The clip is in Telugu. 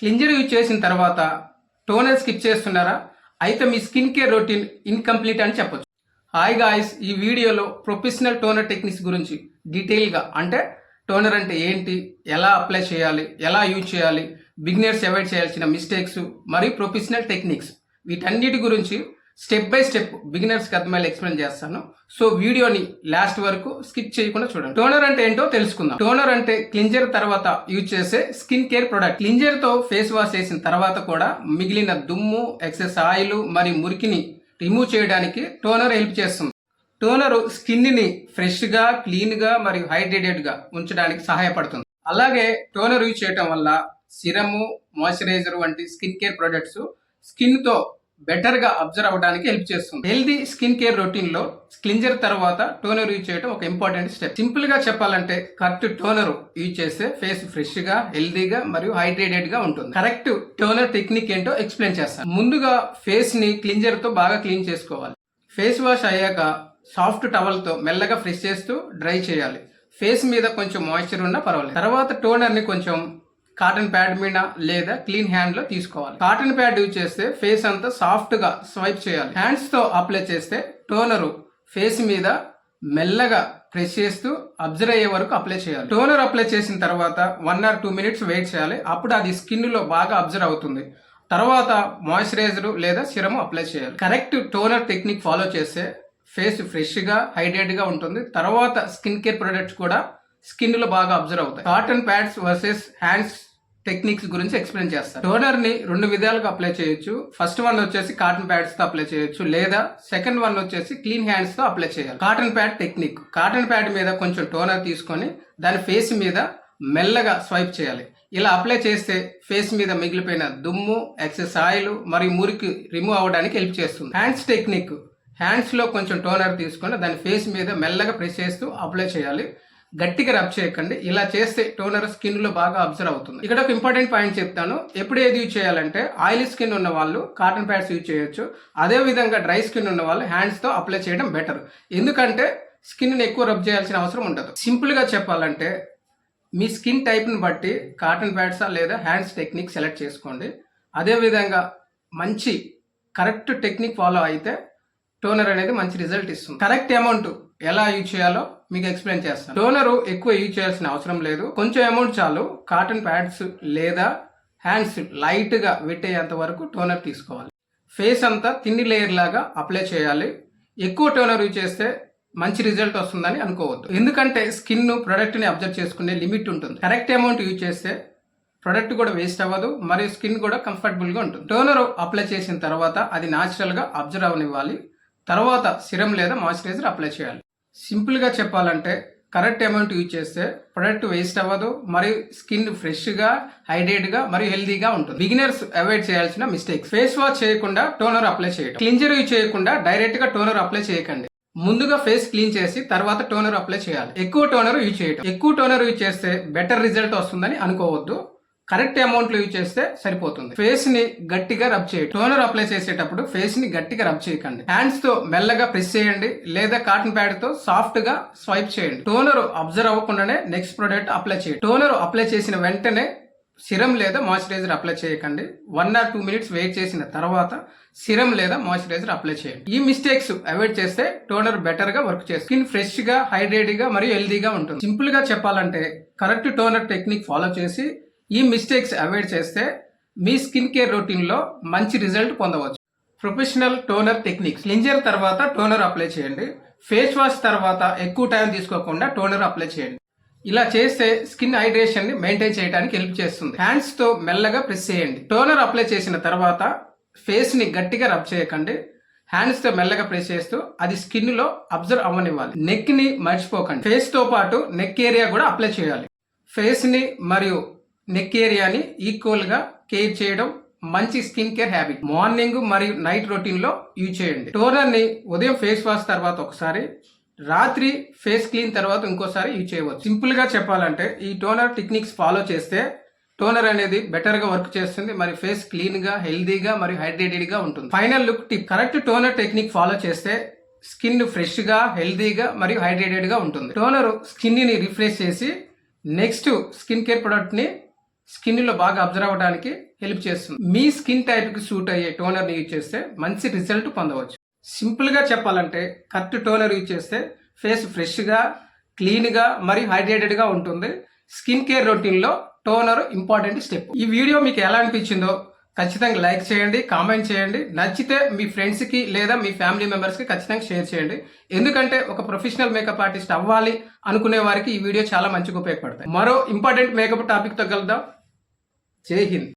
క్లింజర్ యూజ్ చేసిన తర్వాత టోనర్ స్కిప్ చేస్తున్నారా? అయితే మీ స్కిన్ కేర్ రొటీన్ ఇన్కంప్లీట్ అని చెప్పొచ్చు. హాయ్ గాయ్స్, ఈ వీడియోలో ప్రొఫెషనల్ టోనర్ టెక్నిక్స్ గురించి డీటెయిల్గా, అంటే టోనర్ అంటే ఏంటి, ఎలా అప్లై చేయాలి, ఎలా యూజ్ చేయాలి, బిగినర్స్ అవాయిడ్ చేయాల్సిన మిస్టేక్స్ మరియు ప్రొఫెషనల్ టెక్నిక్స్, వీటన్నిటి గురించి స్టెప్ బై స్టెప్ బిగినర్స్కి అర్థమయ్యేలా ఎక్స్ప్లెయిన్ చేస్తాను. సో వీడియోని లాస్ట్ వరకు స్కిప్ చేయకుండా చూడండి. టోనర్ అంటే ఏంటో తెలుసుకుందాం. టోనర్ అంటే క్లింజర్ తర్వాత యూజ్ చేసే స్కిన్ కేర్ ప్రొడక్ట్. క్లింజర్ తో ఫేస్ వాష్ చేసిన తర్వాత కూడా మిగిలిన దుమ్ము, ఎక్సెస్ ఆయిల్ మరియు మురికిని రిమూవ్ చేయడానికి టోనర్ హెల్ప్ చేస్తుంది. టోనర్ స్కిన్ ని ఫ్రెష్ గా, క్లీన్ గా మరియు హైడ్రేటెడ్ గా ఉంచడానికి సహాయపడుతుంది. అలాగే టోనర్ యూజ్ చేయడం వల్ల సిరము, మాయిశ్చరైజర్ వంటి స్కిన్ కేర్ ప్రొడక్ట్స్ స్కిన్ తో బెటర్ గా అబ్జర్వ్ అవడానికి హెల్ప్ చేస్తుంది. హెల్దీ స్కిన్ కేర్ రొటీన్ లో క్లింజర్ తర్వాత టోనర్ యూజ్ చేయడం ఒక ఇంపార్టెంట్ స్టెప్. సింపుల్ గా చెప్పాలంటే కరెక్ట్ టోనర్ యూజ్ చేస్తే ఫేస్ ఫ్రెష్ గా, హెల్దీగా మరియు హైడ్రేటెడ్ గా ఉంటుంది. కరెక్ట్ టోనర్ టెక్నిక్ ఏంటో ఎక్స్ప్లెయిన్ చేస్తాను. ముందుగా ఫేస్ ని క్లింజర్ తో బాగా క్లీన్ చేసుకోవాలి. ఫేస్ వాష్ అయ్యాక సాఫ్ట్ టవల్ తో మెల్లగా ఫ్రెష్ చేస్తూ డ్రై చేయాలి. ఫేస్ మీద కొంచెం మాయిశ్చర్ ఉన్నా పర్వాలేదు. తర్వాత టోనర్ ని కొంచెం కాటన్ ప్యాడ్ మీద లేదా క్లీన్ హ్యాండ్ లో తీసుకోవాలి. కాటన్ ప్యాడ్ యూజ్ చేస్తే ఫేస్ అంతా సాఫ్ట్ గా స్వైప్ చేయాలి. హ్యాండ్స్ తో అప్లై చేస్తే టోనర్ ఫేస్ మీద మెల్లగా ప్రెస్ చేస్తూ అబ్జర్వ్ అయ్యే వరకు అప్లై చేయాలి. టోనర్ అప్లై చేసిన తర్వాత 1 or 2 minutes వెయిట్ చేయాలి. అప్పుడు అది స్కిన్ లో బాగా అబ్జర్వ్ అవుతుంది. తర్వాత మాయిశ్చరైజర్ లేదా సిరమ్ అప్లై చేయాలి. కరెక్ట్ టోనర్ టెక్నిక్ ఫాలో చేస్తే ఫేస్ ఫ్రెష్ గా, హైడ్రేట్ గా ఉంటుంది. తర్వాత స్కిన్ కేర్ ప్రొడక్ట్స్ కూడా స్కిన్ లో బాగా అబ్జర్వ్ అవుతాయి. Cotton pods versus hands techniques గురించి ఎక్స్ప్లెయిన్ చేస్తారు. టోనర్ ని 2 విధాలుగా అప్లై చేయొచ్చు. ఫస్ట్ వన్ వచ్చేసి కాటన్ ప్యాడ్స్ తో అప్లై చేయొచ్చు, లేదా సెకండ్ వన్ వచ్చేసి క్లీన్ హ్యాండ్స్ తో అప్లై చేయాలి. Cotton pad technique. Cotton pad మీద కొంచెం టోనర్ తీసుకొని దాని ఫేస్ మీద మెల్లగా స్వైప్ చేయాలి. ఇలా అప్లై చేస్తే ఫేస్ మీద మిగిలిపోయిన దుమ్ము, ఎక్సెస్ ఆయిల్ మరియు మురికి రిమూవ్ అవ్వడానికి హెల్ప్ చేస్తుంది. Hands technique. హ్యాండ్స్ లో కొంచెం టోనర్ తీసుకొని దాని ఫేస్ మీద మెల్లగా ప్రెస్ చేస్తూ అప్లై చేయాలి. గట్టిగా రబ్ చేయకండి. ఇలా చేస్తే టోనర్ స్కిన్ లో బాగా అబ్జర్వ్ అవుతుంది. ఇక్కడ ఒక ఇంపార్టెంట్ పాయింట్ చెప్తాను. ఎప్పుడు ఏది యూజ్ చేయాలంటే ఆయిలీ స్కిన్ ఉన్న వాళ్ళు కాటన్ ప్యాడ్స్ యూజ్ చేయొచ్చు. అదే విధంగా డ్రై స్కిన్ ఉన్న వాళ్ళు హ్యాండ్స్ తో అప్లై చేయడం బెటర్. ఎందుకంటే స్కిన్ ని ఎక్కువ రబ్ చేయాల్సిన అవసరం ఉండదు. సింపుల్ గా చెప్పాలంటే మీ స్కిన్ టైప్ ని బట్టి కాటన్ ప్యాడ్సా లేదా హ్యాండ్స్ టెక్నిక్ సెలెక్ట్ చేసుకోండి. అదే విధంగా మంచి కరెక్ట్ టెక్నిక్ ఫాలో అయితే టోనర్ అనేది మంచి రిజల్ట్ ఇస్తుంది. కరెక్ట్ అమౌంట్ ఎలా యూజ్ చేయాలో మీకు ఎక్స్ప్లెయిన్ చేస్తాను. టోనర్ ఎక్కువ యూజ్ చేయాల్సిన అవసరం లేదు. కొంచెం అమౌంట్ చాలు. కాటన్ ప్యాడ్స్ లేదా హ్యాండ్స్ లైట్ గా వెట్టేంత వరకు టోనర్ తీసుకోవాలి. ఫేస్ అంతా తిన్ని లేయర్ లాగా అప్లై చేయాలి. ఎక్కువ టోనర్ యూజ్ చేస్తే మంచి రిజల్ట్ వస్తుందని అనుకోవద్దు. ఎందుకంటే స్కిన్ ప్రొడక్ట్ ని అబ్జర్వ్ చేసుకునే లిమిట్ ఉంటుంది. కరెక్ట్ అమౌంట్ యూజ్ చేస్తే ప్రొడక్ట్ కూడా వేస్ట్ అవ్వదు మరియు స్కిన్ కూడా కంఫర్టబుల్ గా ఉంటుంది. టోనర్ అప్లై చేసిన తర్వాత అది న్యాచురల్ గా అబ్జర్వ్ అవనివ్వాలి. తర్వాత సిరం లేదా మాయిశ్చరైజర్ అప్లై చేయాలి. సింపుల్ గా చెప్పాలంటే కరెక్ట్ అమౌంట్ యూజ్ చేస్తే ప్రొడక్ట్ వేస్ట్ అవ్వదు మరియు స్కిన్ ఫ్రెష్ గా, హైడ్రేట్ గా మరియు హెల్దీగా ఉంటుంది. బిగినర్స్ అవాయిడ్ చేయాల్సిన మిస్టేక్స్. ఫేస్ వాష్ చేయకుండా టోనర్ అప్లై చేయడం. క్లింజర్ యూజ్ చేయకుండా డైరెక్ట్ గా టోనర్ అప్లై చేయకండి. ముందుగా ఫేస్ క్లీన్ చేసి తర్వాత టోనర్ అప్లై చేయాలి. ఎక్కువ టోనర్ యూజ్ చేయడం. ఎక్కువ టోనర్ యూజ్ చేస్తే బెటర్ రిజల్ట్ వస్తుందని అనుకోవద్దు. కరెక్ట్ అమౌంట్ లో యూజ్ చేస్తే సరిపోతుంది. ఫేస్ ని గట్టిగా రబ్ చేయండి. టోనర్ అప్లై చేసేటప్పుడు ఫేస్ ని గట్టిగా రబ్ చేయకండి. హ్యాండ్స్ తో మెల్లగా ప్రెస్ చేయండి లేదా కాటన్ ప్యాడ్ తో సాఫ్ట్ గా స్వైప్ చేయండి. టోనర్ అబ్జర్వ్ అవ్వకుండానే నెక్స్ట్ ప్రొడక్ట్ అప్లై చేయండి. టోనర్ అప్లై చేసిన వెంటనే సిరం లేదా మాయిశ్చరైజర్ అప్లై చేయకండి. 1 or 2 minutes వెయిట్ చేసిన తర్వాత సిరం లేదా మాయిశ్చరైజర్ అప్లై చేయండి. ఈ మిస్టేక్స్ అవాయిడ్ చేస్తే టోనర్ బెటర్ గా వర్క్ చేస్తుంది. స్కిన్ ఫ్రెష్ గా, హైడ్రేట్ గా మరియు హెల్దీగా ఉంటుంది. సింపుల్ గా చెప్పాలంటే కరెక్ట్ టోనర్ టెక్నిక్ ఫాలో చేసి ఈ మిస్టేక్స్ అవాయిడ్ చేస్తే మీ స్కిన్ కేర్ రొటీన్ లో మంచి రిజల్ట్ పొందవచ్చు. Professional toner techniques. క్లింజర్ తర్వాత టోనర్ అప్లై చేయండి. ఫేస్ వాష్ తర్వాత ఎక్కువ టైం తీసుకోకుండా టోనర్ అప్లై చేయండి. ఇలా చేస్తే స్కిన్ హైడ్రేషన్ ని మెయింటైన్ చేయడానికి హెల్ప్ చేస్తుంది. హ్యాండ్స్ తో మెల్లగా ప్రెస్ చేయండి. టోనర్ అప్లై చేసిన తర్వాత ఫేస్ ని గట్టిగా రబ్ చేయకండి. హ్యాండ్స్ తో మెల్లగా ప్రెస్ చేస్తూ అది స్కిన్ లో అబ్జర్వ్ అవ్వనివ్వాలి. నెక్ ని మర్చిపోకండి. ఫేస్ తో పాటు నెక్ ఏరియా కూడా అప్లై చేయాలి. ఫేస్ ని మరియు నెక్ ఏరియాని ఈక్వల్ గా కేర్ చేయడం మంచి స్కిన్ కేర్ హ్యాబిట్. మార్నింగ్ మరియు నైట్ రొటీన్ లో యూజ్ చేయండి. టోనర్ ని ఉదయం ఫేస్ వాష్ తర్వాత ఒకసారి, రాత్రి ఫేస్ క్లీన్ తర్వాత ఇంకోసారి యూజ్ చేయవచ్చు. సింపుల్ గా చెప్పాలంటే ఈ టోనర్ టెక్నిక్స్ ఫాలో చేస్తే టోనర్ అనేది బెటర్ గా వర్క్ చేస్తుంది. మరి ఫేస్ క్లీన్ గా, హెల్దీగా మరియు హైడ్రేటెడ్ గా ఉంటుంది. Final look tip. Correct toner technique follow చేస్తే స్కిన్ ఫ్రెష్ గా, హెల్దీగా మరియు హైడ్రేటెడ్ గా ఉంటుంది. టోనర్ స్కిన్ ని రిఫ్రెష్ చేసి నెక్స్ట్ స్కిన్ కేర్ ప్రొడక్ట్ ని స్కిన్లో బాగా అబ్జర్వ్ అవ్వడానికి హెల్ప్ చేస్తుంది. మీ స్కిన్ టైప్కి సూట్ అయ్యే టోనర్ని యూజ్ చేస్తే మంచి రిజల్ట్ పొందవచ్చు. సింపుల్గా చెప్పాలంటే కరెక్ట్ టోనర్ యూజ్ చేస్తే ఫేస్ ఫ్రెష్గా, క్లీన్గా మరియు హైడ్రేటెడ్గా ఉంటుంది. స్కిన్ కేర్ రొటీన్లో టోనర్ ఇంపార్టెంట్ స్టెప్. ఈ వీడియో మీకు ఎలా అనిపించిందో ఖచ్చితంగా లైక్ చేయండి, కామెంట్ చేయండి. నచ్చితే మీ ఫ్రెండ్స్కి లేదా మీ ఫ్యామిలీ మెంబర్స్కి ఖచ్చితంగా షేర్ చేయండి. ఎందుకంటే ఒక ప్రొఫెషనల్ మేకప్ ఆర్టిస్ట్ అవ్వాలి అనుకునే వారికి ఈ వీడియో చాలా మంచిగా ఉపయోగపడతాయి. మరో ఇంపార్టెంట్ మేకప్ టాపిక్తో కలుద్దాం. జై హింద్.